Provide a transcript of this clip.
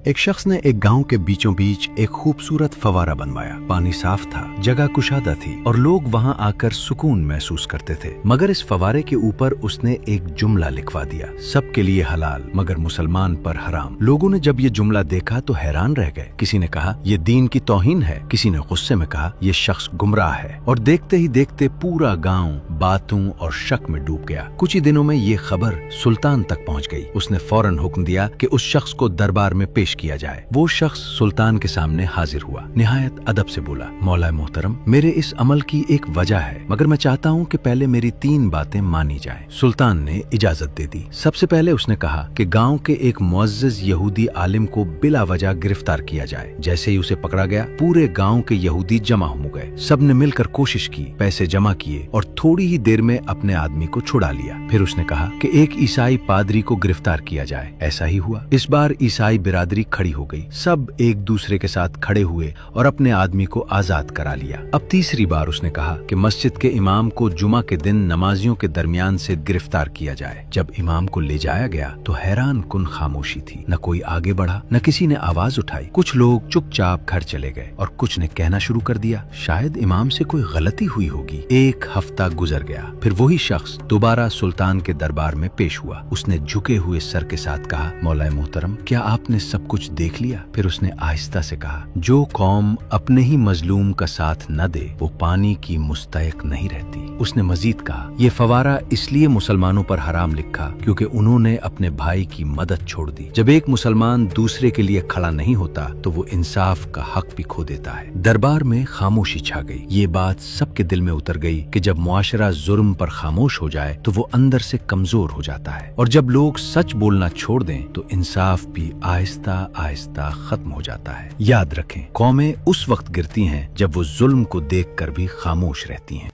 ایک شخص نے ایک گاؤں کے بیچوں بیچ ایک خوبصورت فوارہ بنوایا۔ پانی صاف تھا، جگہ کشادہ تھی اور لوگ وہاں آ کر سکون محسوس کرتے تھے۔ مگر اس فوارے کے اوپر اس نے ایک جملہ لکھوا دیا، سب کے لیے حلال مگر مسلمان پر حرام۔ لوگوں نے جب یہ جملہ دیکھا تو حیران رہ گئے۔ کسی نے کہا یہ دین کی توہین ہے، کسی نے غصے میں کہا یہ شخص گمراہ ہے، اور دیکھتے ہی دیکھتے پورا گاؤں باتوں اور شک میں ڈوب گیا۔ کچھ ہی دنوں میں یہ خبر سلطان تک پہنچ گئی۔ اس نے فوراً حکم دیا کہ اس شخص کو دربار میں پیش کیا جائے۔ وہ شخص سلطان کے سامنے حاضر ہوا، نہایت ادب سے بولا، مولا محترم، میرے اس عمل کی ایک وجہ ہے، مگر میں چاہتا ہوں کہ پہلے میری 3 باتیں مانی جائیں۔ سلطان نے اجازت دے دی۔ سب سے پہلے اس نے کہا کہ گاؤں کے ایک معزز یہودی عالم کو بلا وجہ گرفتار کیا جائے۔ جیسے ہی اسے پکڑا گیا، پورے گاؤں کے یہودی جمع ہو گئے۔ سب نے مل کر کوشش کی، پیسے جمع کیے اور تھوڑی ہی دیر میں اپنے آدمی کو چھڑا لیا۔ پھر اس نے کہا کہ ایک عیسائی پادری کو گرفتار کیا جائے۔ ایسا ہی ہوا۔ اس بار عیسائی برادری کھڑی ہو گئی، سب ایک دوسرے کے ساتھ کھڑے ہوئے اور اپنے آدمی کو آزاد کرا لیا۔ اب تیسری بار اس نے کہا کہ مسجد کے امام کو جمعہ کے دن نمازیوں کے درمیان سے گرفتار کیا جائے۔ جب امام کو لے جایا گیا تو حیران کن خاموشی تھی، نہ کوئی آگے بڑھا، نہ کسی نے آواز اٹھائی۔ کچھ لوگ چپ چاپ گھر چلے گئے اور کچھ نے کہنا شروع کر دیا، شاید امام سے کوئی غلطی ہوئی ہوگی۔ ایک ہفتہ گزر گیا، پھر وہی شخص دوبارہ سلطان کے دربار میں پیش ہوا۔ اس نے جھکے ہوئے سر کے ساتھ کہا، مولا محترم، کیا آپ نے سب کچھ دیکھ لیا؟ پھر اس نے آہستہ سے کہا، جو قوم اپنے ہی مظلوم کا ساتھ نہ دے وہ پانی کی مستحق نہیں رہتی۔ اس نے مزید کہا، یہ فوارہ اس لیے مسلمانوں پر حرام لکھا کیونکہ انہوں نے اپنے بھائی کی مدد چھوڑ دی۔ جب ایک مسلمان دوسرے کے لیے کھڑا نہیں ہوتا تو وہ انصاف کا حق بھی کھو دیتا ہے۔ دربار میں خاموشی چھا گئی۔ یہ بات سب کے دل میں اتر گئی کہ جب معاشرہ ظلم پر خاموش ہو جائے تو وہ اندر سے کمزور ہو جاتا ہے، اور جب لوگ سچ بولنا چھوڑ دیں تو انصاف بھی آہستہ آہستہ ختم ہو جاتا ہے۔ یاد رکھیں، قومیں اس وقت گرتی ہیں جب وہ ظلم کو دیکھ کر بھی خاموش رہتی ہیں۔